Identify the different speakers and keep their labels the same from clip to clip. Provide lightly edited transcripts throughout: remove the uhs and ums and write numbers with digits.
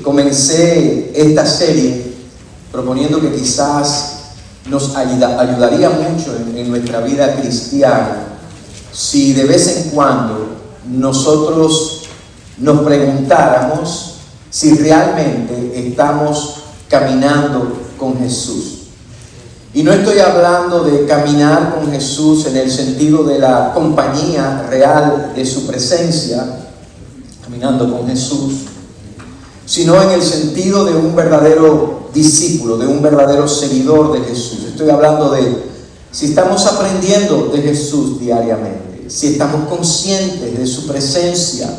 Speaker 1: Comencé esta serie proponiendo que quizás nos ayudaría mucho en nuestra vida cristiana si de vez en cuando nosotros nos preguntáramos si realmente estamos caminando con Jesús. Y no estoy hablando de caminar con Jesús en el sentido de la compañía real de su presencia, caminando con Jesús, sino en el sentido de un verdadero discípulo, de un verdadero seguidor de Jesús. Estoy hablando de si estamos aprendiendo de Jesús diariamente, si estamos conscientes de su presencia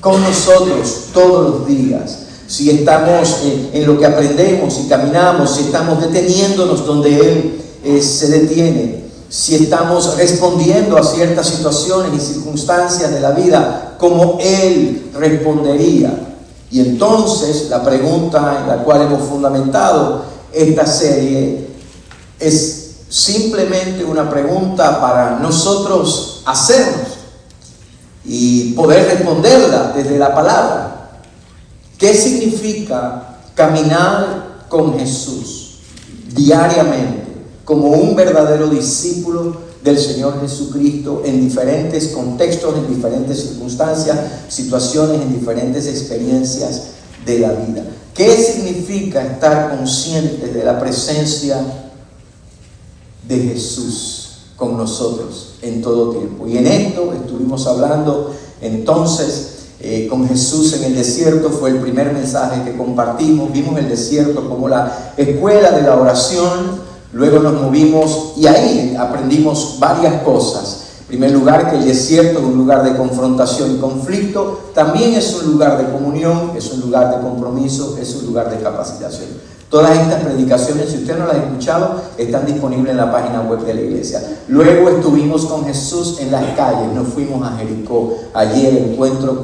Speaker 1: con nosotros todos los días, si estamos en lo que aprendemos y caminamos, si estamos deteniéndonos donde Él se detiene, si estamos respondiendo a ciertas situaciones y circunstancias de la vida como Él respondería. Y entonces la pregunta en la cual hemos fundamentado esta serie es simplemente una pregunta para nosotros hacernos y poder responderla desde la palabra. ¿Qué significa caminar con Jesús diariamente como un verdadero discípulo del Señor Jesucristo en diferentes contextos, en diferentes circunstancias, situaciones, en diferentes experiencias de la vida? ¿Qué significa estar conscientes de la presencia de Jesús con nosotros en todo tiempo? Y en esto estuvimos hablando entonces con Jesús en el desierto. Fue el primer mensaje que compartimos. Vimos el desierto como la escuela de la oración. Luego nos movimos y ahí aprendimos varias cosas. En primer lugar, que el desierto es un lugar de confrontación y conflicto. También es un lugar de comunión, es un lugar de compromiso, es un lugar de capacitación. Todas estas predicaciones, si usted no las ha escuchado, están disponibles en la página web de la iglesia. Luego estuvimos con Jesús en las calles, nos fuimos a Jericó, allí el encuentro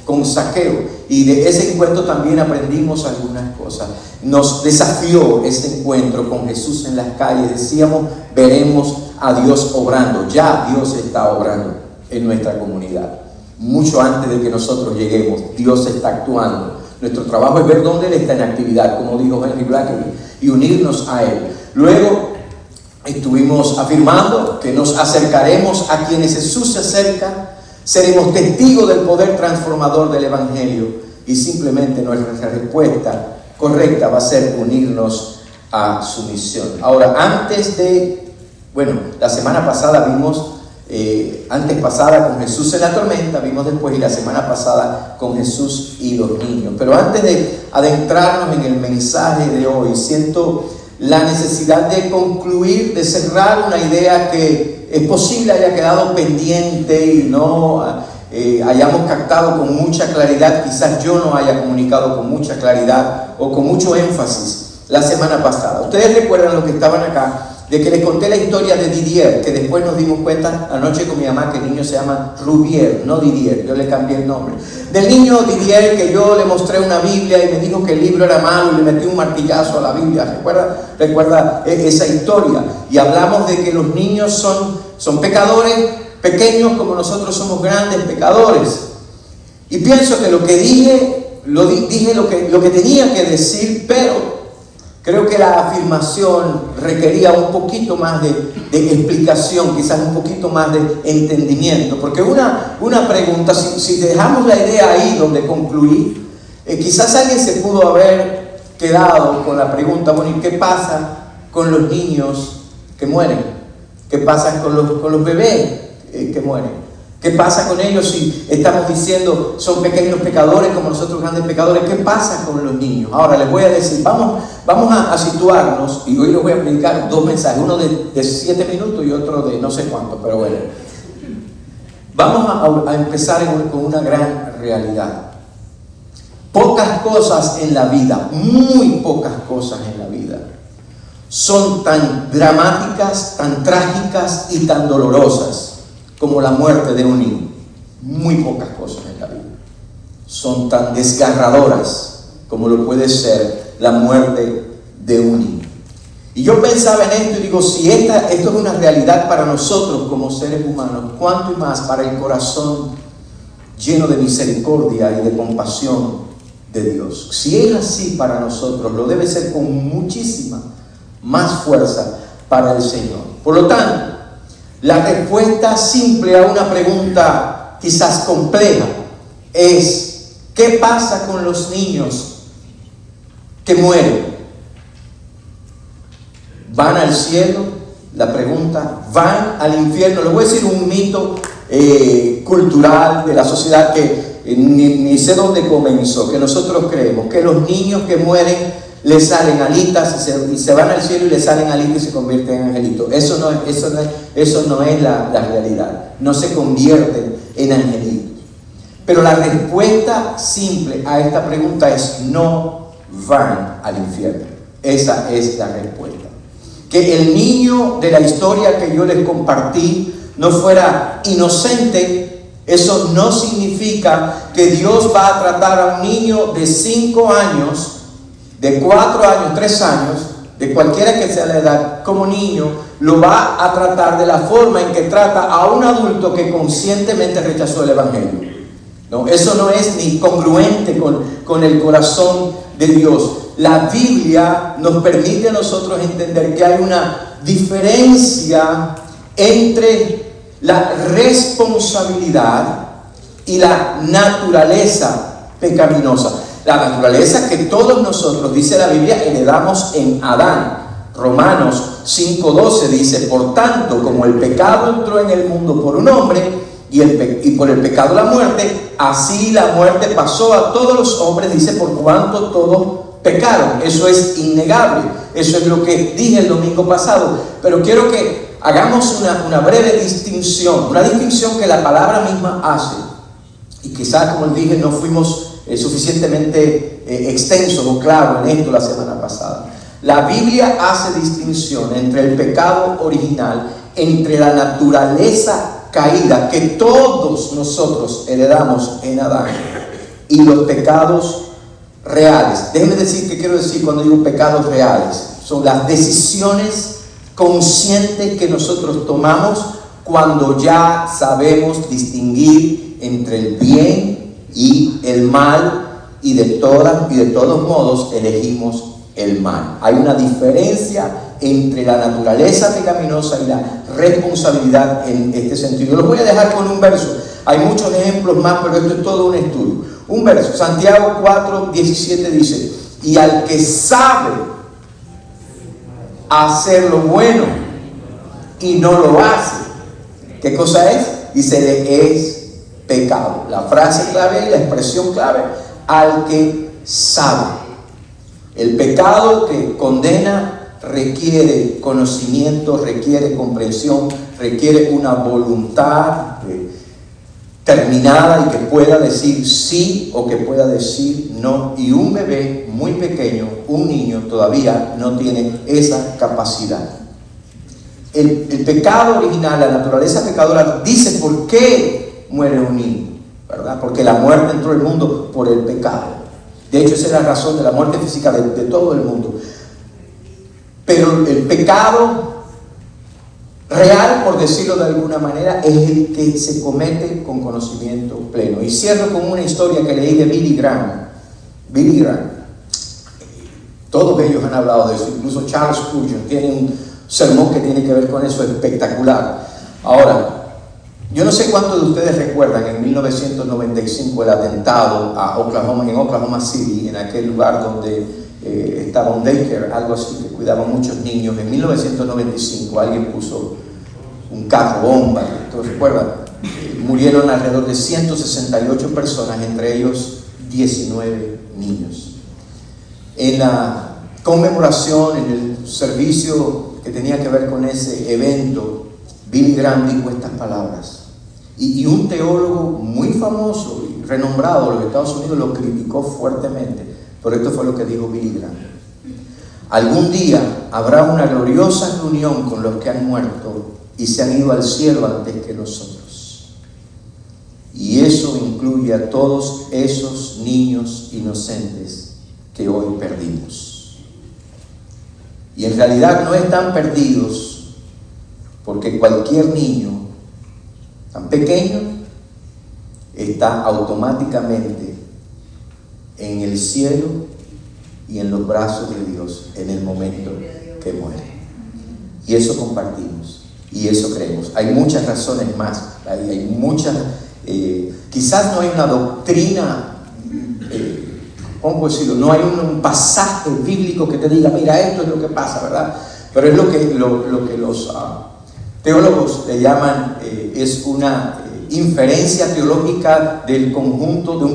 Speaker 1: con Zaqueo. Y de ese encuentro también aprendimos algunas cosas. Nos desafió ese encuentro con Jesús en las calles. Decíamos, veremos a Dios obrando. Ya Dios está obrando en nuestra comunidad. Mucho antes de que nosotros lleguemos, Dios está actuando. Nuestro trabajo es ver dónde Él está en actividad, como dijo Henry Blackaby, y unirnos a Él. Luego estuvimos afirmando que nos acercaremos a quienes Jesús se acerca, seremos testigos del poder transformador del Evangelio, y simplemente nuestra respuesta correcta va a ser unirnos a su misión. Ahora, la semana pasada vimos, antes pasada con Jesús en la tormenta, vimos después, y la semana pasada con Jesús y los niños. Pero antes de adentrarnos en el mensaje de hoy, siento la necesidad de concluir, de cerrar una idea que es posible haya quedado pendiente y no hayamos captado con mucha claridad. Quizás yo no haya comunicado con mucha claridad o con mucho énfasis la semana pasada. Ustedes recuerdan los que estaban acá, de que les conté la historia de Didier, que después nos dimos cuenta anoche con mi mamá que el niño se llama Rubier, no Didier, yo le cambié el nombre. Del niño Didier, que yo le mostré una Biblia y me dijo que el libro era malo y le metí un martillazo a la Biblia. ¿Recuerda esa historia? Y hablamos de que los niños son pecadores pequeños como nosotros somos grandes pecadores. Y pienso que lo que dije lo que tenía que decir, pero creo que la afirmación requería un poquito más de explicación, quizás un poquito más de entendimiento. Porque una pregunta, si dejamos la idea ahí donde concluí, quizás alguien se pudo haber quedado con la pregunta, bueno, ¿y qué pasa con los niños que mueren? ¿Qué pasa con los bebés que mueren? ¿Qué pasa con ellos si estamos diciendo son pequeños pecadores como nosotros grandes pecadores? ¿Qué pasa con los niños? Ahora les voy a decir, vamos a situarnos, y hoy les voy a predicar dos mensajes, uno de 7 minutos y otro de no sé cuánto, pero bueno. Vamos a empezar con una gran realidad. Pocas cosas en la vida, muy pocas cosas en la vida, son tan dramáticas, tan trágicas y tan dolorosas como la muerte de un niño. Muy pocas cosas en la vida son tan desgarradoras como lo puede ser la muerte de un niño. Y yo pensaba en esto y digo, si esto es una realidad para nosotros como seres humanos, ¿cuánto y más para el corazón lleno de misericordia y de compasión de Dios. Si es así para nosotros, lo debe ser con muchísima más fuerza para el Señor. Por lo tanto, la respuesta simple a una pregunta quizás compleja es: ¿qué pasa con los niños que mueren? ¿Van al cielo? La pregunta, ¿van al infierno? Les voy a decir un mito cultural de la sociedad que ni sé dónde comenzó, que nosotros creemos que los niños que mueren les salen alitas y se van al cielo y les salen alitas y se convierten en angelitos. Eso no es la realidad. No se convierten en angelitos. Pero la respuesta simple a esta pregunta es: no van al infierno. Esa es la respuesta. Que el niño de la historia que yo les compartí no fuera inocente, eso no significa que Dios va a tratar a un niño de 5 años, de 4 años, 3 años, de cualquiera que sea la edad, como niño, lo va a tratar de la forma en que trata a un adulto que conscientemente rechazó el Evangelio. No, eso no es ni congruente con el corazón de Dios. La Biblia nos permite a nosotros entender que hay una diferencia entre la responsabilidad y la naturaleza pecaminosa. La naturaleza que todos nosotros, dice la Biblia, heredamos en Adán. Romanos 5:12 dice: por tanto, como el pecado entró en el mundo por un hombre, y por el pecado la muerte, así la muerte pasó a todos los hombres, dice, por cuanto todos pecaron. Eso es innegable. Eso es lo que dije el domingo pasado. Pero quiero que hagamos una breve distinción, una distinción que la palabra misma hace. Y quizás, como dije, no fuimos suficientemente extensos o claros en esto la semana pasada. La Biblia hace distinción entre el pecado original, entre la naturaleza caída que todos nosotros heredamos en Adán, y los pecados reales. Déjenme decir qué quiero decir cuando digo pecados reales. Son las decisiones conscientes que nosotros tomamos cuando ya sabemos distinguir entre el bien y el mal, y de todos modos elegimos el mal. Hay una diferencia entre la naturaleza pecaminosa y la responsabilidad en este sentido. Lo voy a dejar con un verso. Hay muchos ejemplos más, pero esto es todo un estudio. Un verso, Santiago 4:17 dice: y al que sabe hacer lo bueno y no lo hace, ¿qué cosa es? Dice: le es pecado. La frase clave y la expresión clave: al que sabe. El pecado que condena requiere conocimiento, requiere comprensión, requiere una voluntad terminada y que pueda decir sí o que pueda decir no. Y un bebé muy pequeño, un niño, todavía no tiene esa capacidad. El pecado original, la naturaleza pecadora, dice por qué muere un niño, ¿verdad? Porque la muerte entró al mundo por el pecado. De hecho, esa es la razón de la muerte física de todo el mundo. Pero el pecado real, por decirlo de alguna manera, es el que se comete con conocimiento pleno. Y cierro con una historia que leí de Billy Graham. Billy Graham. Todos ellos han hablado de eso, incluso Charles Spurgeon tiene un sermón que tiene que ver con eso, espectacular. Ahora, yo no sé cuántos de ustedes recuerdan en 1995 el atentado en Oklahoma City, en aquel lugar donde estaba un daycare, algo así, que cuidaban muchos niños. En 1995 alguien puso un carro bomba, ¿ustedes recuerdan? Murieron alrededor de 168 personas, entre ellos 19 niños. En la conmemoración, en el servicio que tenía que ver con ese evento, Billy Graham dijo estas palabras. Y un teólogo muy famoso y renombrado de los Estados Unidos lo criticó fuertemente. Pero esto fue lo que dijo Billy Graham: algún día habrá una gloriosa reunión con los que han muerto y se han ido al cielo antes que nosotros. Y eso incluye a todos esos niños inocentes que hoy perdimos. Y en realidad no están perdidos, porque cualquier niño tan pequeño está automáticamente en el cielo y en los brazos de Dios en el momento que muere. Y eso compartimos y eso creemos. Hay muchas razones más, hay muchas, quizás no hay una doctrina, ¿cómo decirlo? No hay un pasaje bíblico que te diga, mira, esto es lo que pasa, ¿verdad? Pero es lo que los teólogos le llaman, es una inferencia teológica de un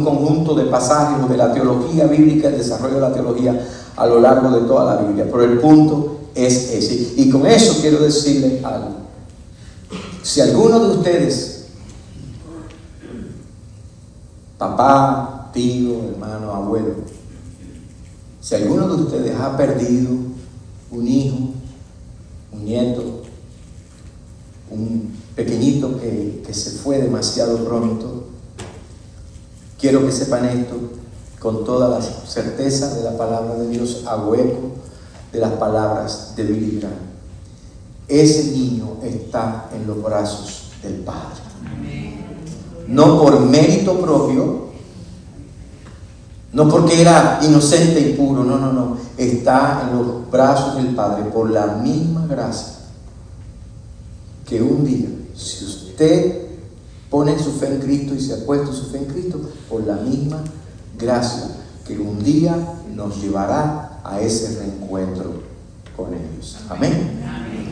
Speaker 1: conjunto de pasajes o de la teología bíblica, el desarrollo de la teología a lo largo de toda la Biblia. Pero el punto es ese. Y con eso quiero decirles algo. Si alguno de ustedes, papá, tío, hermano, abuelo, si alguno de ustedes ha perdido un hijo, un nieto, un pequeñito que se fue demasiado pronto, quiero que sepan esto con toda la certeza de la palabra de Dios, hago eco de las palabras de Billy Graham. Ese niño está en los brazos del Padre. No por mérito propio, no porque era inocente y puro, no. Está en los brazos del Padre por la misma gracia que un día, si usted pone su fe en Cristo y se ha puesto su fe en Cristo, por la misma gracia que un día nos llevará a ese reencuentro con ellos. Amén.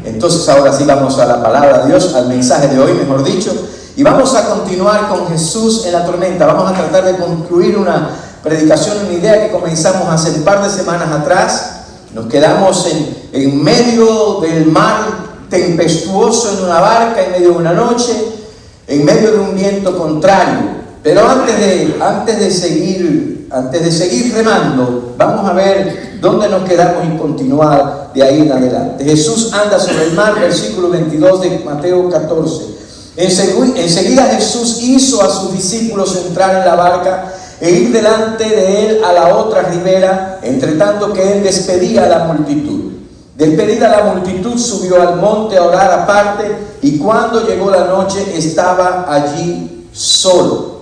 Speaker 1: Entonces ahora sí vamos a la palabra de Dios, al mensaje de hoy, mejor dicho, y vamos a continuar con Jesús en la tormenta. Vamos a tratar de concluir una predicación, una idea que comenzamos hace un par de semanas atrás. Nos quedamos en medio del mar tempestuoso en una barca, en medio de una noche, en medio de un viento contrario. Pero antes de seguir remando, vamos a ver dónde nos quedamos y continuar de ahí en adelante. Jesús anda sobre el mar, versículo 22 de Mateo 14. Enseguida Jesús hizo a sus discípulos entrar en la barca e ir delante de él a la otra ribera, entre tanto que él despedía a la multitud. Despedida la multitud, subió al monte a orar aparte, y cuando llegó la noche estaba allí solo.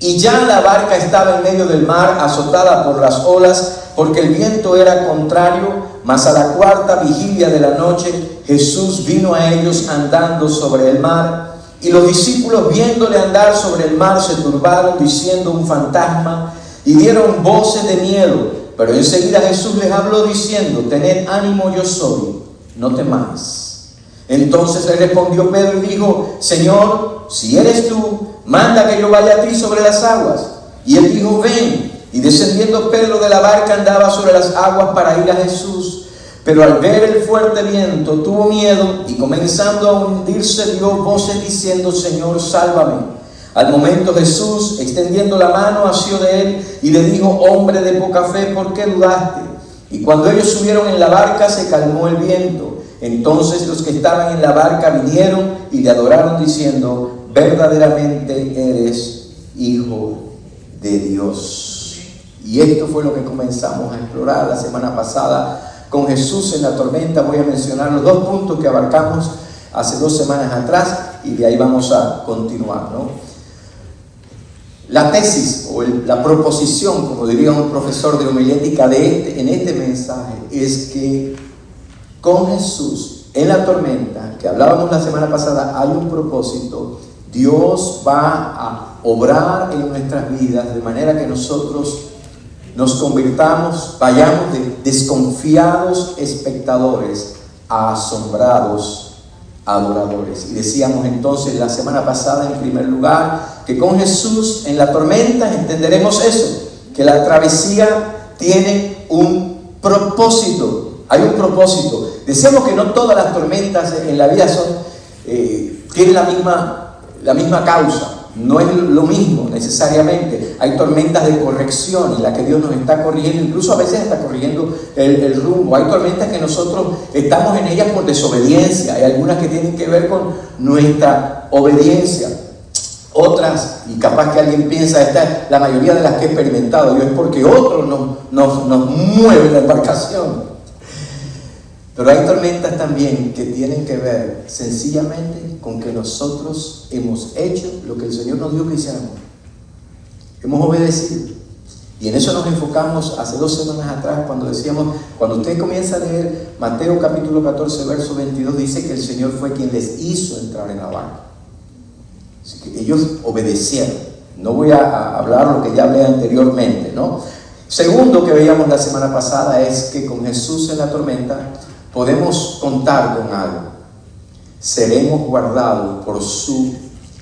Speaker 1: Y ya la barca estaba en medio del mar, azotada por las olas, porque el viento era contrario. Mas a la cuarta vigilia de la noche, Jesús vino a ellos andando sobre el mar. Y los discípulos, viéndole andar sobre el mar, se turbaron, diciendo: un fantasma, y dieron voces de miedo. Pero enseguida Jesús les habló diciendo: tened ánimo, yo soy, no temáis. Entonces le respondió Pedro y dijo: Señor, si eres tú, manda que yo vaya a ti sobre las aguas. Y él dijo: ven. Y descendiendo Pedro de la barca, andaba sobre las aguas para ir a Jesús. Pero al ver el fuerte viento tuvo miedo, y comenzando a hundirse dio voces diciendo: Señor, sálvame. Al momento Jesús, extendiendo la mano, asió de él y le dijo: hombre de poca fe, ¿por qué dudaste? Y cuando ellos subieron en la barca, se calmó el viento. Entonces los que estaban en la barca vinieron y le adoraron diciendo: verdaderamente eres Hijo de Dios. Y esto fue lo que comenzamos a explorar la semana pasada con Jesús en la tormenta. Voy a mencionar los dos puntos que abarcamos hace 2 semanas atrás y de ahí vamos a continuar, ¿no? La tesis o la proposición, como diría un profesor de homilética en este mensaje, es que con Jesús en la tormenta, que hablábamos la semana pasada, hay un propósito. Dios va a obrar en nuestras vidas de manera que nosotros nos convirtamos, vayamos de desconfiados espectadores a asombrados adoradores. Y decíamos entonces la semana pasada, en primer lugar, que con Jesús en la tormenta entenderemos eso, que la travesía tiene un propósito. Hay un propósito. Decíamos que no todas las tormentas en la vida tienen la misma causa. No es lo mismo necesariamente. Hay tormentas de corrección en las que Dios nos está corrigiendo, incluso a veces está corrigiendo el rumbo. Hay tormentas que nosotros estamos en ellas por desobediencia. Hay algunas que tienen que ver con nuestra obediencia. Otras, y capaz que alguien piensa, la mayoría de las que he experimentado yo, es porque otros nos mueven la embarcación. Pero hay tormentas también que tienen que ver sencillamente con que nosotros hemos hecho lo que el Señor nos dijo que hiciéramos. Hemos obedecido. Y en eso nos enfocamos hace 2 semanas atrás cuando decíamos, cuando usted comienza a leer Mateo capítulo 14, verso 22, dice que el Señor fue quien les hizo entrar en la barca. Así que ellos obedecieron. No voy a hablar lo que ya hablé anteriormente, ¿no? Segundo que veíamos la semana pasada es que con Jesús en la tormenta podemos contar con algo. Seremos guardados por su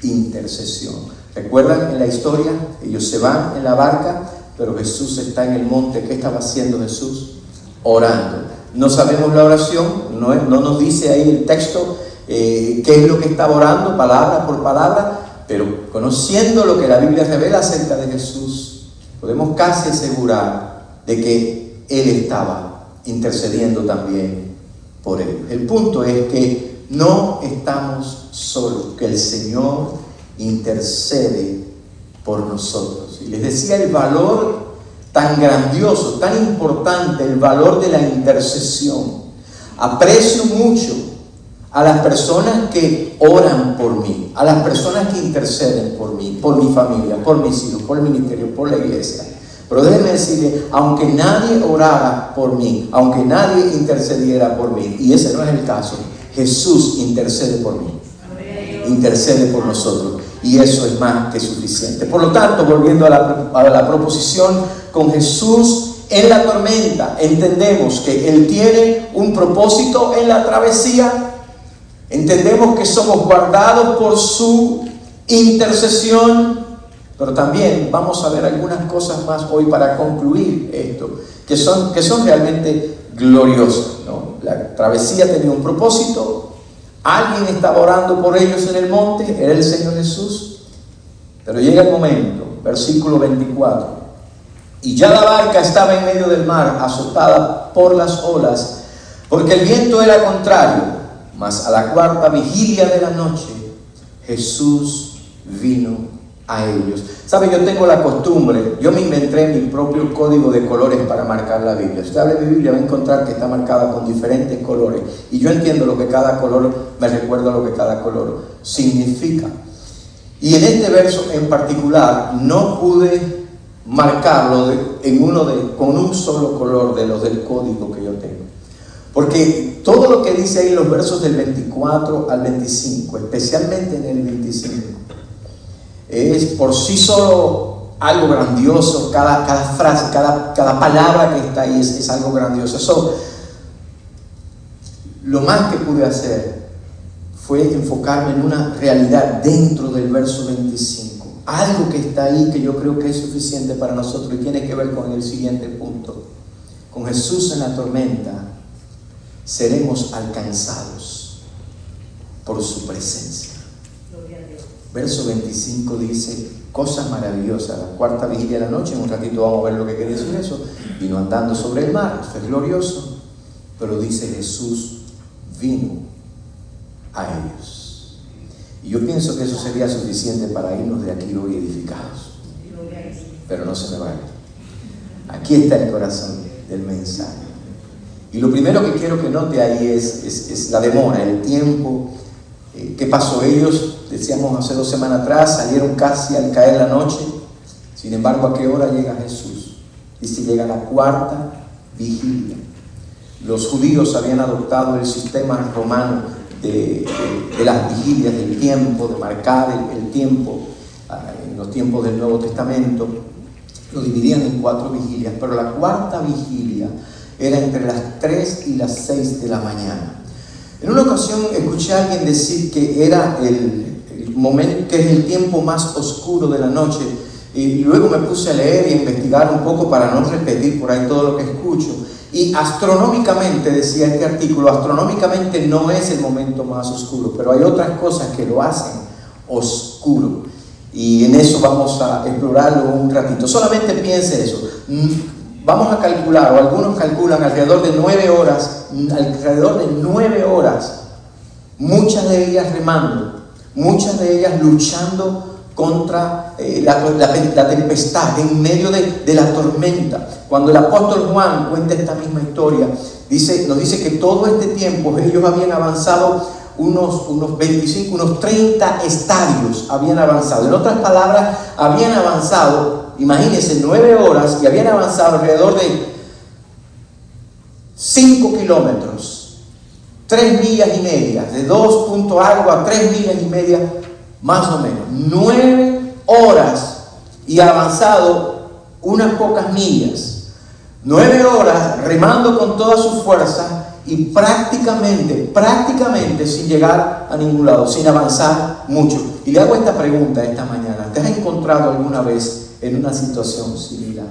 Speaker 1: intercesión. ¿Recuerdan en la historia? Ellos se van en la barca, pero Jesús está en el monte. ¿Qué estaba haciendo Jesús? Orando. No sabemos la oración, no nos dice ahí el texto qué es lo que estaba orando, palabra por palabra, pero conociendo lo que la Biblia revela acerca de Jesús, podemos casi asegurar de que Él estaba intercediendo también por ellos. El punto es que no estamos solos, que el Señor intercede por nosotros. Y les decía el valor tan grandioso, tan importante, el valor de la intercesión. Aprecio mucho a las personas que oran por mí, a las personas que interceden por mí, por mi familia, por mis hijos, por el ministerio, por la iglesia. Pero déjenme decirle, aunque nadie orara por mí, aunque nadie intercediera por mí, y ese no es el caso, Jesús intercede por mí, intercede por nosotros, y eso es más que suficiente. Por lo tanto, volviendo a la proposición, con Jesús en la tormenta, entendemos que Él tiene un propósito en la travesía, entendemos que somos guardados por su intercesión, pero también vamos a ver algunas cosas más hoy para concluir esto, que son realmente gloriosas, ¿no? La travesía tenía un propósito, alguien estaba orando por ellos en el monte, era el Señor Jesús, pero llega el momento, versículo 24, y ya la barca estaba en medio del mar, azotada por las olas, porque el viento era contrario, mas a la 4ª vigilia de la noche, Jesús vino a ellos. ¿Sabe? Yo tengo la costumbre, yo me inventé mi propio código de colores para marcar la Biblia. Si usted abre mi Biblia va a encontrar que está marcada con diferentes colores, y yo entiendo lo que cada color me recuerda, lo que cada color significa. Y en este verso en particular no pude marcarlo con un solo color de los del código que yo tengo, porque todo lo que dice ahí en los versos del 24 al 25, especialmente en el 25, es por sí solo algo grandioso. Cada frase, cada palabra que está ahí es algo grandioso. Eso, lo más que pude hacer fue enfocarme en una realidad dentro del verso 25. Algo que está ahí que yo creo que es suficiente para nosotros y tiene que ver con el siguiente punto. Con Jesús en la tormenta seremos alcanzados por su presencia. Verso 25 dice, cosas maravillosas, la 4ª vigilia de la noche, en un ratito vamos a ver lo que quiere decir eso, vino andando sobre el mar, esto es glorioso, pero dice Jesús vino a ellos. Y yo pienso que eso sería suficiente para irnos de aquí hoy edificados, pero no se me vaya. Aquí está el corazón del mensaje. Y lo primero que quiero que note ahí es la demora, el tiempo. ¿Qué pasó? Ellos, decíamos hace 2 semanas atrás, salieron casi al caer la noche. Sin embargo, ¿a qué hora llega Jesús? Dice, llega la 4ª vigilia. Los judíos habían adoptado el sistema romano de las vigilias, del tiempo, de marcar el tiempo. En los tiempos del Nuevo Testamento lo dividían en 4 vigilias, pero la 4ª vigilia era entre las 3 y las 6 de la mañana. En una ocasión escuché a alguien decir que era el momento, que es el tiempo más oscuro de la noche, y luego me puse a leer y a investigar un poco para no repetir por ahí todo lo que escucho. Y astronómicamente, decía este artículo, astronómicamente no es el momento más oscuro, pero hay otras cosas que lo hacen oscuro, y en eso vamos a explorarlo un ratito. Solamente piense eso. Vamos a calcular, o algunos calculan alrededor de 9 horas, muchas de ellas remando, muchas de ellas luchando contra la tempestad, en medio de la tormenta. Cuando el apóstol Juan cuenta esta misma historia, nos dice que todo este tiempo ellos habían avanzado unos 25, unos 30 estadios habían avanzado. En otras palabras, habían avanzado imagínense, 9 horas y habían avanzado alrededor de 5 kilómetros, 3 millas y media, de 2 punto algo a 3 millas y media, más o menos. 9 horas y avanzado unas pocas millas. 9 horas remando con toda su fuerza y prácticamente sin llegar a ningún lado, sin avanzar mucho. Y le hago esta pregunta esta mañana: ¿te has encontrado alguna vez en una situación similar?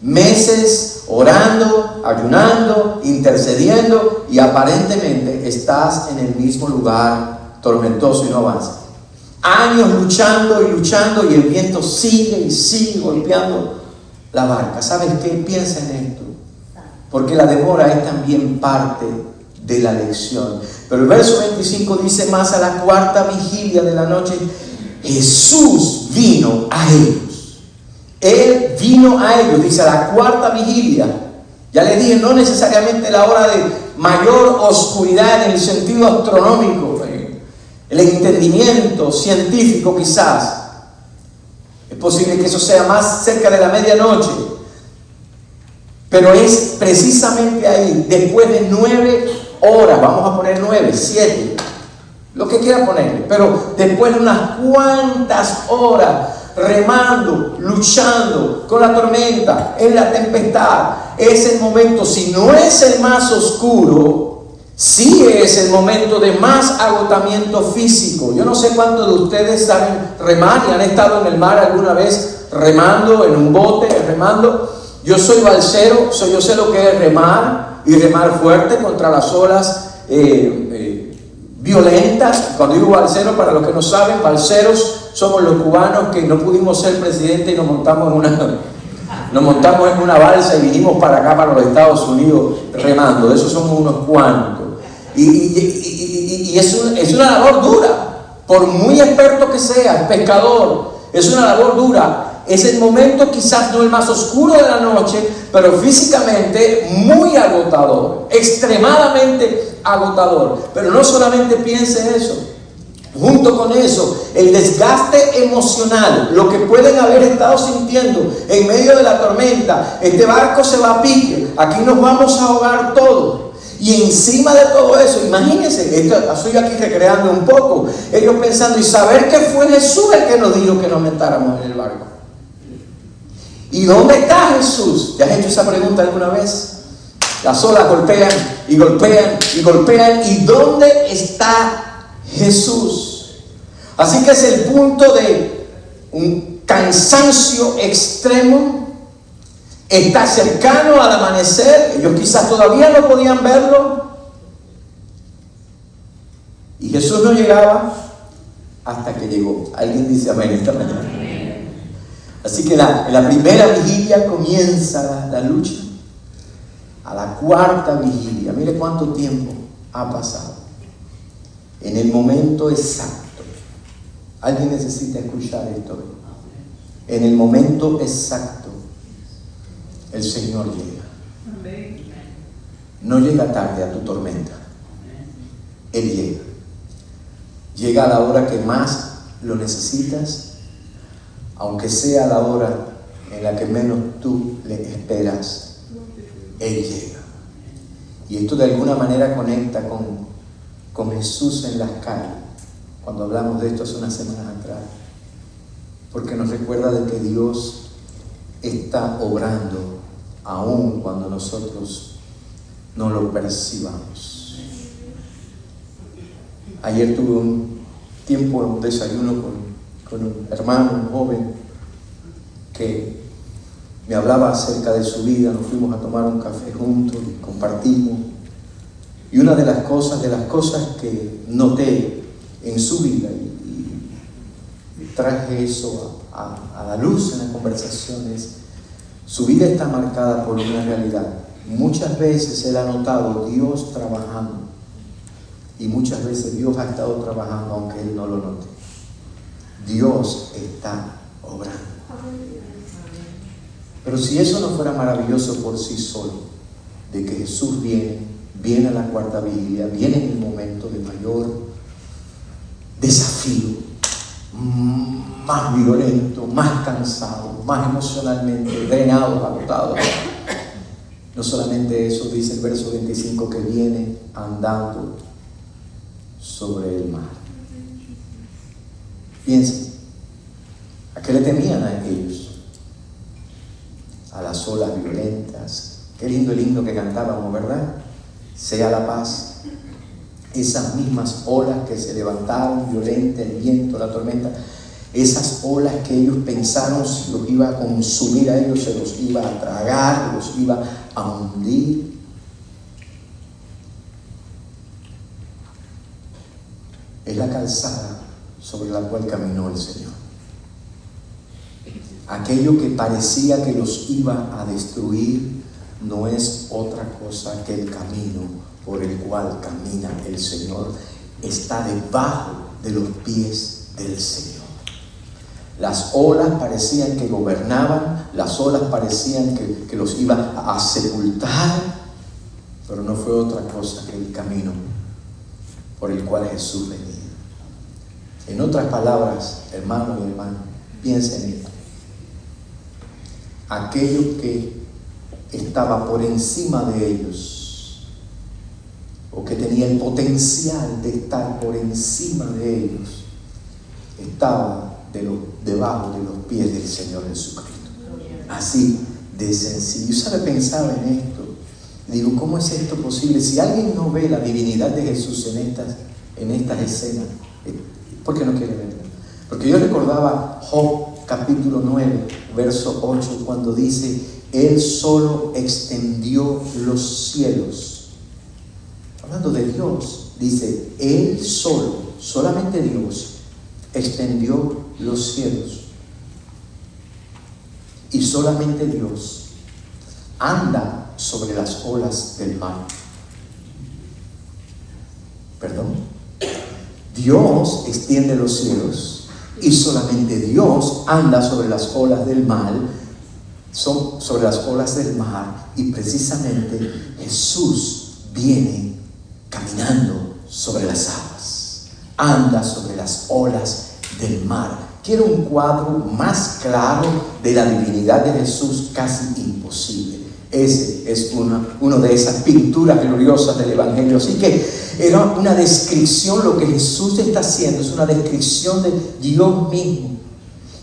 Speaker 1: Meses orando, ayunando, intercediendo y aparentemente estás en el mismo lugar tormentoso y no avanzas. Años luchando y el viento sigue y sigue golpeando la barca. ¿Sabes qué? Piensa en esto, porque la demora es también parte de la lección. Pero el verso 25 dice: más a la cuarta vigilia de la noche, Jesús vino a ellos. Él vino a ellos, dice, a la cuarta vigilia. Ya les dije, no necesariamente la hora de mayor oscuridad en el sentido astronómico, el entendimiento científico quizás. Es posible que eso sea más cerca de la medianoche. Pero es precisamente ahí, después de 9 horas, vamos a poner 9, 7, lo que quiera ponerle, pero después de unas cuantas horas remando, luchando con la tormenta, en la tempestad, es el momento, si no es el más oscuro, sí es el momento de más agotamiento físico. Yo no sé cuántos de ustedes saben remar y han estado en el mar alguna vez remando, en un bote, remando. Yo soy balsero, yo sé lo que es remar, y remar fuerte contra las olas violentas. Cuando digo balsero, para los que no saben, balseros somos los cubanos que no pudimos ser presidente y nos montamos en una balsa y vinimos para acá, para los Estados Unidos, remando. De esos somos unos cuantos. Y es una labor dura, por muy experto que seas, pescador, es una labor dura. Es el momento quizás no el más oscuro de la noche, pero físicamente muy agotador, extremadamente agotador. Pero no solamente piense eso, junto con eso, el desgaste emocional, lo que pueden haber estado sintiendo en medio de la tormenta. Este barco se va a pique, aquí nos vamos a ahogar todos. Y encima de todo eso, imagínense, estoy aquí recreando un poco, ellos pensando, y saber que fue Jesús el que nos dijo que nos montáramos en el barco. ¿Y dónde está Jesús? ¿Te has hecho esa pregunta alguna vez? Las olas golpean y golpean y golpean. ¿Y dónde está Jesús? Así que es el punto de un cansancio extremo. Está cercano al amanecer. Ellos quizás todavía no podían verlo. Y Jesús no llegaba hasta que llegó. ¿Alguien dice amén esta mañana? Así que en la primera vigilia comienza la lucha. A la cuarta vigilia, mire cuánto tiempo ha pasado. En el momento exacto. ¿Alguien necesita escuchar esto? En el momento exacto, el Señor llega. No llega tarde a tu tormenta. Él llega. Llega a la hora que más lo necesitas, aunque sea la hora en la que menos tú le esperas. Él llega. Y esto de alguna manera conecta con Jesús en las calles, cuando hablamos de esto hace unas semanas atrás, porque nos recuerda de que Dios está obrando aún cuando nosotros no lo percibamos. Ayer tuve un tiempo, un desayuno con un hermano, un joven, que me hablaba acerca de su vida. Nos fuimos a tomar un café juntos y compartimos. Y una de las cosas que noté en su vida, y traje eso a la luz en la conversación, es: su vida está marcada por una realidad. Muchas veces él ha notado Dios trabajando, y muchas veces Dios ha estado trabajando aunque él no lo note. Dios está obrando. Pero si eso no fuera maravilloso por sí solo, de que Jesús viene a la cuarta vigilia, viene en el momento de mayor desafío, más violento, más cansado, más emocionalmente drenados, agotados. No solamente eso, dice el verso 25, que viene andando sobre el mar. Piensen, ¿a qué le temían a ellos? A las olas violentas. Qué lindo el himno que cantábamos, ¿verdad? Sea la paz. Esas mismas olas que se levantaron, violentas, el viento, la tormenta, esas olas que ellos pensaron se los iba a consumir a ellos, se los iba a tragar, los iba a hundir. Es la calzada sobre la cual caminó el Señor. Aquello que parecía que los iba a destruir no es otra cosa que el camino por el cual camina el Señor. Está debajo de los pies del Señor. Las olas parecían que gobernaban, las olas parecían que los iba a sepultar, pero no fue otra cosa que el camino por el cual Jesús venía. En otras palabras, hermano y hermana, piensen en esto. Aquello que estaba por encima de ellos, o que tenía el potencial de estar por encima de ellos, estaba debajo de los pies del Señor Jesucristo. Así de sencillo. ¿Sabe? Pensaba en esto. Digo, ¿cómo es esto posible? Si alguien no ve la divinidad de Jesús en estas escenas, ¿por qué no quiere verla? Porque yo recordaba Job capítulo 9, verso 8, cuando dice: Él solo extendió los cielos. Hablando de Dios, dice: Él solo, solamente Dios, extendió los cielos. Y solamente Dios anda sobre las olas del mar. ¿Perdón? Dios extiende los cielos y solamente Dios anda sobre las olas del mar. Son sobre las olas del mar, y precisamente Jesús viene caminando sobre las aguas, anda sobre las olas del mar. Quiero un cuadro más claro de la divinidad de Jesús, casi imposible. Ese es una de esas pinturas gloriosas del Evangelio. Así que era una descripción, lo que Jesús está haciendo es una descripción de Dios mismo.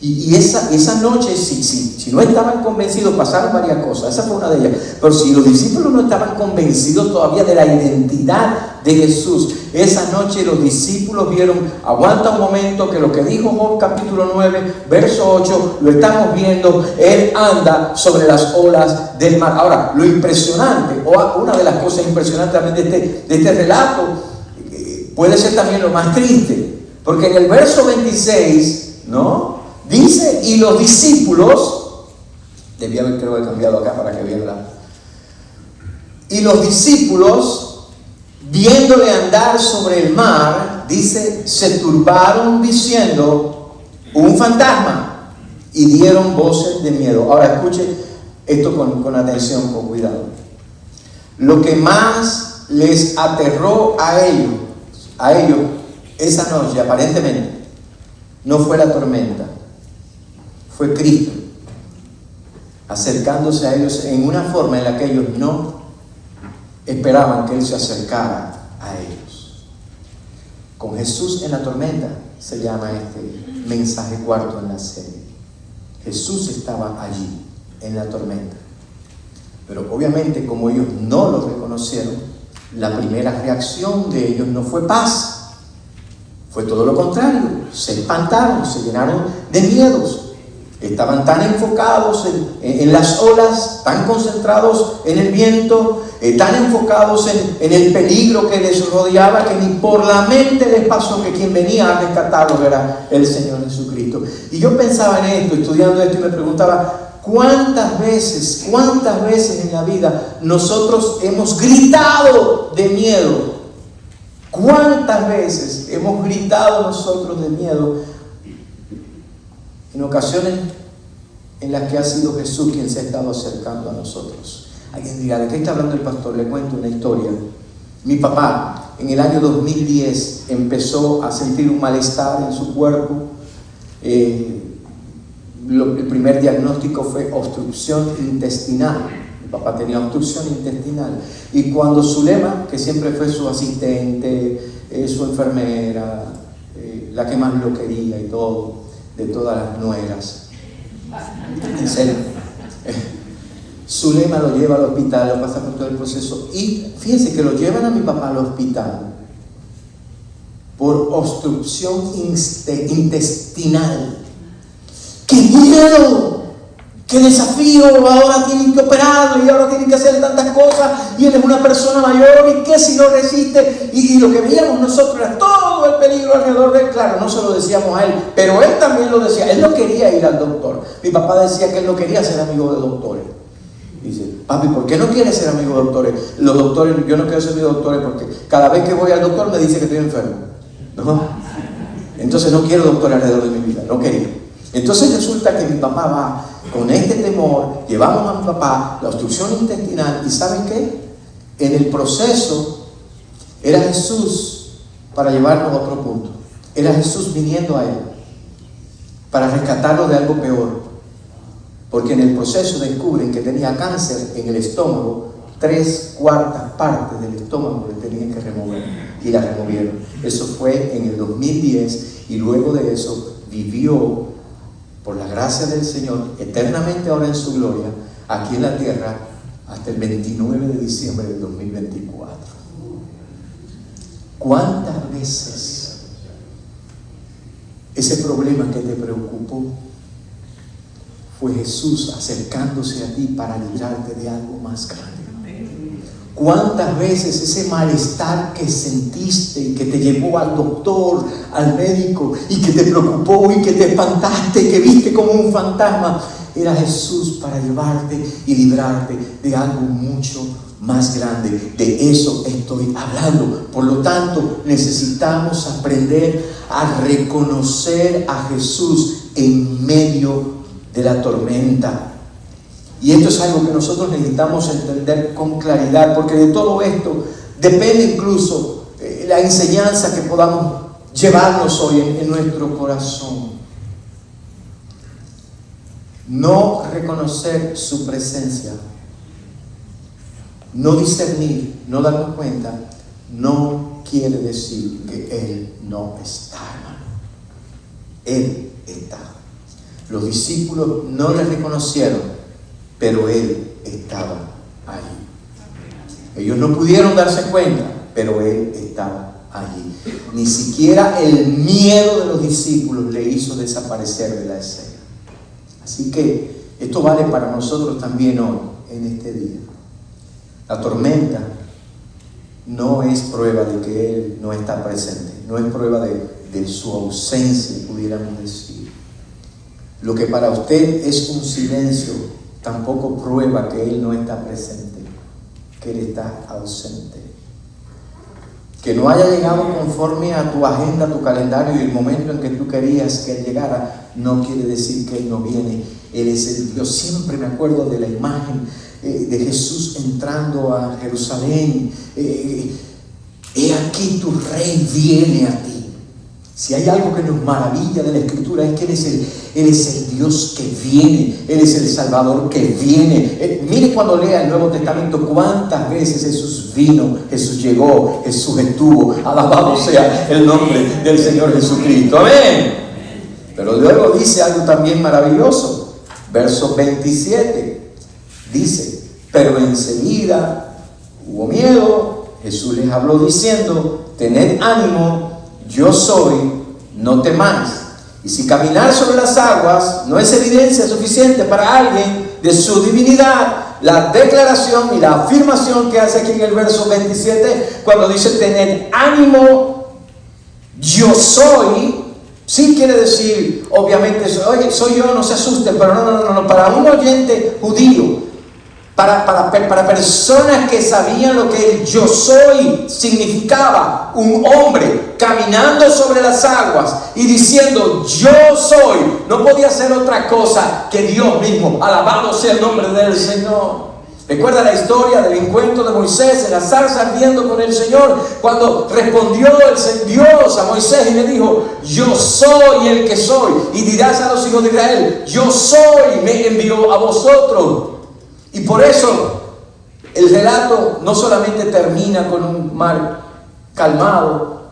Speaker 1: Y esa noche, si no estaban convencidos, pasaron varias cosas. Esa fue una de ellas. Pero si los discípulos no estaban convencidos todavía de la identidad de Jesús, esa noche los discípulos vieron, aguanta un momento, que lo que dijo Job capítulo 9, verso 8, lo estamos viendo. Él anda sobre las olas del mar. Ahora, lo impresionante, o una de las cosas impresionantes también de este relato, puede ser también lo más triste, porque en el verso 26, ¿no? Dice: y los discípulos, debía haber, creo que cambiado acá para que vean y los discípulos, viéndole andar sobre el mar, dice, se turbaron diciendo: un fantasma, y dieron voces de miedo. Ahora escuche esto con atención, con cuidado. Lo que más les aterró a ellos esa noche, aparentemente, no fue la tormenta, fue Cristo acercándose a ellos en una forma en la que ellos no esperaban que Él se acercara a ellos. Con Jesús en la tormenta se llama este mensaje cuarto en la serie. Jesús estaba allí en la tormenta, pero obviamente, como ellos no lo reconocieron, la primera reacción de ellos no fue paz, fue todo lo contrario. Se espantaron, se llenaron de miedos. Estaban tan enfocados en las olas, tan concentrados en el viento, tan enfocados en el peligro que les rodeaba, que ni por la mente les pasó que quien venía a rescatarlos era el Señor Jesucristo. Y yo pensaba en esto, estudiando esto, y me preguntaba: ¿cuántas veces en la vida nosotros hemos gritado de miedo? ¿Cuántas veces hemos gritado nosotros de miedo? En ocasiones en las que ha sido Jesús quien se ha estado acercando a nosotros. Alguien dirá: ¿de qué está hablando el pastor? Le cuento una historia. Mi papá, en el año 2010, empezó a sentir un malestar en su cuerpo. el primer diagnóstico fue obstrucción intestinal. Mi papá tenía obstrucción intestinal. Y cuando Zulema, que siempre fue su asistente, su enfermera, la que más lo quería y todo, de todas las nueras, en serio, Zulema lo lleva al hospital, lo pasa por todo el proceso. Y fíjense que lo llevan a mi papá al hospital por obstrucción intestinal. ¡Qué miedo! ¡Qué desafío! Ahora tienen que operarlo y ahora tienen que hacer tantas cosas y él es una persona mayor y qué si no resiste. Y lo que veíamos nosotros era todo el peligro alrededor de él. Claro, no se lo decíamos a él, pero él también lo decía. Él no quería ir al doctor. Mi papá decía que él no quería ser amigo de doctores. Dice, papi, ¿por qué no quieres ser amigo de doctores? Los doctores, yo no quiero ser amigo de doctores porque cada vez que voy al doctor me dice que estoy enfermo. ¿No? Entonces no quiero doctor alrededor de mi vida, no quería. Entonces resulta que mi papá va con este temor, llevamos a mi papá la obstrucción intestinal y ¿saben qué? En el proceso era Jesús para llevarnos a otro punto. Era Jesús viniendo a él para rescatarlo de algo peor. Porque en el proceso descubren que tenía cáncer en el estómago, 3/4 partes del estómago le tenían que remover y la removieron. Eso fue en el 2010 y luego de eso vivió por la gracia del Señor eternamente ahora en su gloria aquí en la tierra hasta el 29 de diciembre del 2024. ¿Cuántas veces ese problema que te preocupó fue Jesús acercándose a ti para librarte de algo más grande? ¿Cuántas veces ese malestar que sentiste y que te llevó al doctor, al médico, y que te preocupó y que te espantaste, que viste como un fantasma, era Jesús para llevarte y librarte de algo mucho más grande? De eso estoy hablando. Por lo tanto, necesitamos aprender a reconocer a Jesús en medio de la tormenta. Y esto es algo que nosotros necesitamos entender con claridad, porque de todo esto depende incluso la enseñanza que podamos llevarnos hoy en nuestro corazón. No reconocer su presencia, no discernir, no darnos cuenta, no quiere decir que Él no está, hermano. Él está. Los discípulos no le reconocieron, pero Él estaba allí. Ellos no pudieron darse cuenta, pero Él estaba allí. Ni siquiera el miedo de los discípulos le hizo desaparecer de la escena. Así que esto vale para nosotros también hoy, en este día. La tormenta no es prueba de que Él no está presente, no es prueba de su ausencia, pudiéramos decir. Lo que para usted es un silencio, tampoco prueba que Él no está presente, que Él está ausente. Que no haya llegado conforme a tu agenda, a tu calendario y el momento en que tú querías que Él llegara, no quiere decir que Él no viene. Él es el Dios. Siempre me acuerdo de la imagen de Jesús entrando a Jerusalén. He aquí tu rey viene a ti. Si hay algo que nos maravilla de la Escritura es que Él es el Dios que viene, Él es el Salvador que viene. Mire cuando lea el Nuevo Testamento cuántas veces Jesús vino, Jesús llegó, Jesús estuvo. Alabado sea el nombre del Señor Jesucristo. Amén. Pero luego dice algo también maravilloso. Verso 27 dice, pero enseguida hubo miedo. Jesús les habló diciendo, tened ánimo, yo soy, no temáis. Y si caminar sobre las aguas no es evidencia suficiente para alguien de su divinidad, la declaración y la afirmación que hace aquí en el verso 27, cuando dice tened ánimo, yo soy, sí quiere decir, obviamente, oye, soy yo, no se asusten, pero no, para un oyente judío, para personas que sabían lo que el yo soy significaba, un hombre caminando sobre las aguas y diciendo yo soy, no podía ser otra cosa que Dios mismo. Alabado sea el nombre del Señor. Recuerda la historia del encuentro de Moisés en la zarza ardiendo con el Señor, cuando respondió Dios a Moisés y le dijo: yo soy el que soy, y dirás a los hijos de Israel: yo soy, me envió a vosotros. Y por eso el relato no solamente termina con un mar calmado,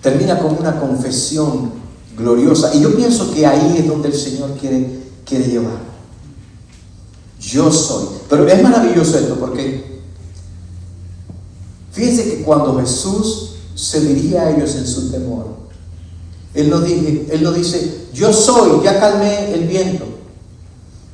Speaker 1: termina con una confesión gloriosa. Y yo pienso que ahí es donde el Señor quiere llevar. Yo soy. Pero es maravilloso esto, porque fíjense que cuando Jesús se dirige a ellos en su temor, Él no dice: yo soy, ya calmé el viento.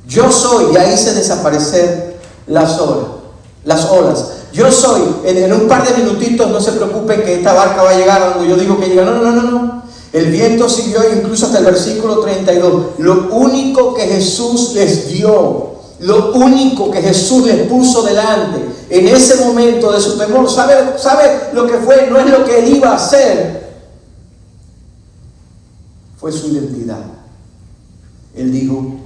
Speaker 1: Yo soy, ya hice desaparecer las olas. Yo soy, en un par de minutitos, no se preocupen que esta barca va a llegar cuando yo digo que llega. No. El viento siguió incluso hasta el versículo 32. Lo único que Jesús les dio, lo único que Jesús les puso delante en ese momento de su temor, ¿sabe lo que fue? No es lo que Él iba a hacer, fue su identidad. Él dijo: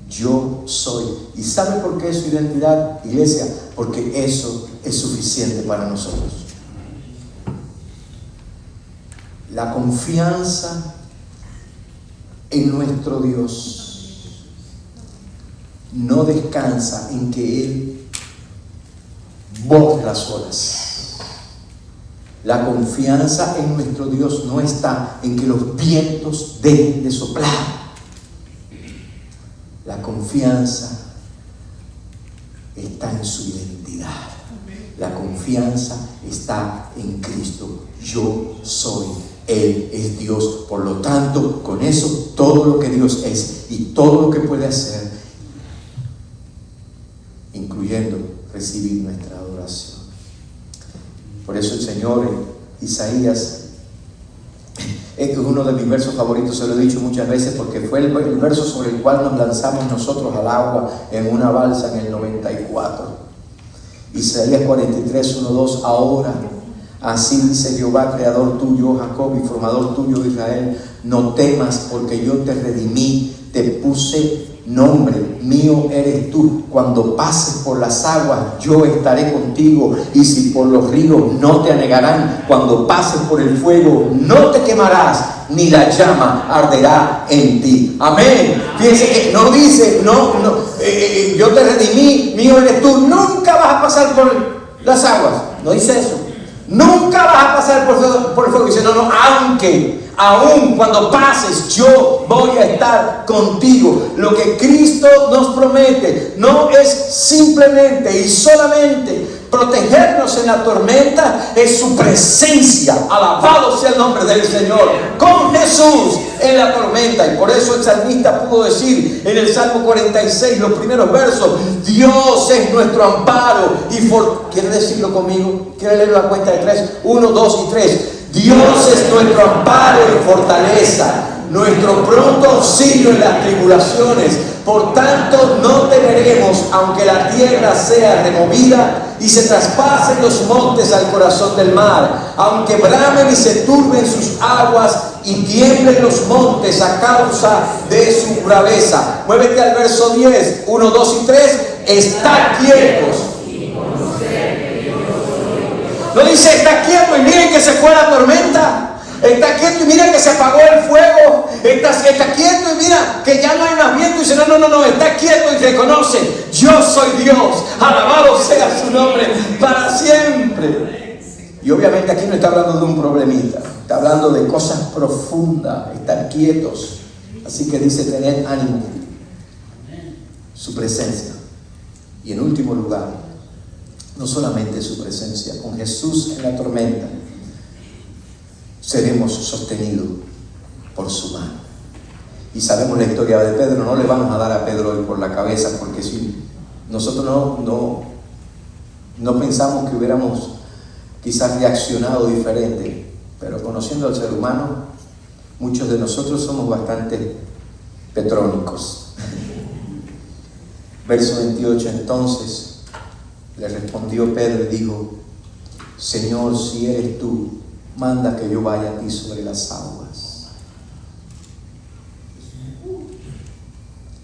Speaker 1: yo soy. ¿Y sabe por qué es su identidad, iglesia? Porque eso es suficiente para nosotros. La confianza en nuestro Dios no descansa en que Él borre las olas. La confianza en nuestro Dios no está en que los vientos dejen de soplar. La confianza está en su identidad. La confianza está en Cristo. Yo soy. Él es Dios. Por lo tanto, con eso, todo lo que Dios es y todo lo que puede hacer, incluyendo recibir nuestra adoración. Por eso el Señor en Isaías es uno de mis versos favoritos. Se lo he dicho muchas veces porque fue el verso sobre el cual nos lanzamos nosotros al agua en una balsa en el 94. Isaías 43, 1, 2. Ahora, así dice Jehová, creador tuyo, Jacob, y formador tuyo, Israel: no temas, porque yo te redimí, te puse nombre, mío eres tú. Cuando pases por las aguas, yo estaré contigo, y si por los ríos, no te anegarán. Cuando pases por el fuego, no te quemarás, ni la llama arderá en ti. Amén. Fíjense que no dice, yo te redimí, mío eres tú. Nunca vas a pasar por las aguas. No dice eso. Nunca vas a pasar por el fuego. Dice: no, aún cuando pases, yo voy a estar contigo. Lo que Cristo nos promete no es simplemente y solamente protegernos en la tormenta, es su presencia. Alabado sea el nombre del Señor, con Jesús en la tormenta. Y por eso el salmista pudo decir en el Salmo 46, los primeros versos: Dios es nuestro amparo y ¿quiere decirlo conmigo? ¿Quiere leerlo a cuenta de 3? 1, 2 y 3. Dios es nuestro amparo y fortaleza, nuestro pronto auxilio en las tribulaciones. Por tanto, no temeremos, aunque la tierra sea removida y se traspasen los montes al corazón del mar, aunque bramen y se turben sus aguas y tiemblen los montes a causa de su braveza. Muévete al verso 10, 1, 2 y 3. Estad quietos. No dice: está quieto y miren que se fue la tormenta. Está quieto y mira que se apagó el fuego. Está quieto y mira que ya no hay más viento. Y dice: no, está quieto y reconoce: yo soy Dios. Alabado sea su nombre para siempre. Y obviamente aquí no está hablando de un problemita, está hablando de cosas profundas. Estar quietos. Así que dice: tened ánimo. Su presencia. Y en último lugar, no solamente su presencia, con Jesús en la tormenta seremos sostenidos por su mano. Y sabemos la historia de Pedro. No le vamos a dar a Pedro hoy por la cabeza, porque si nosotros no pensamos que hubiéramos quizás reaccionado diferente, pero conociendo al ser humano, muchos de nosotros somos bastante petrónicos. Verso 28: entonces le respondió Pedro y dijo: Señor, si eres tú, manda que yo vaya a ti sobre las aguas.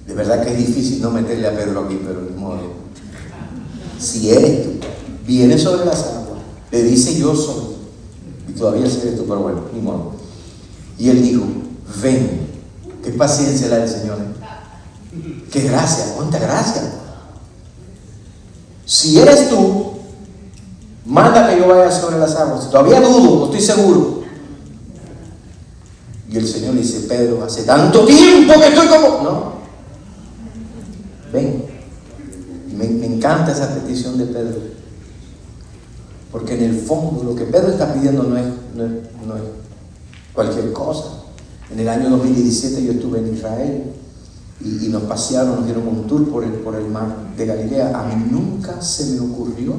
Speaker 1: De verdad que es difícil no meterle a Pedro aquí, pero de modo. si eres tú, vienes sobre las aguas, le dice yo soy, y todavía eres tú, pero bueno, ni modo. Y él dijo, ven. Qué paciencia la del Señor. Qué gracia, cuánta gracia. Si eres tú, manda que yo vaya sobre las aguas. Todavía dudo, no estoy seguro. Y el Señor le dice, Pedro, hace tanto tiempo que estoy como... No, ven. Me encanta esa petición de Pedro. Porque en el fondo lo que Pedro está pidiendo no es cualquier cosa. En el año 2017 yo estuve en Israel y nos pasearon, nos dieron un tour por el mar de Galilea. A mí nunca se me ocurrió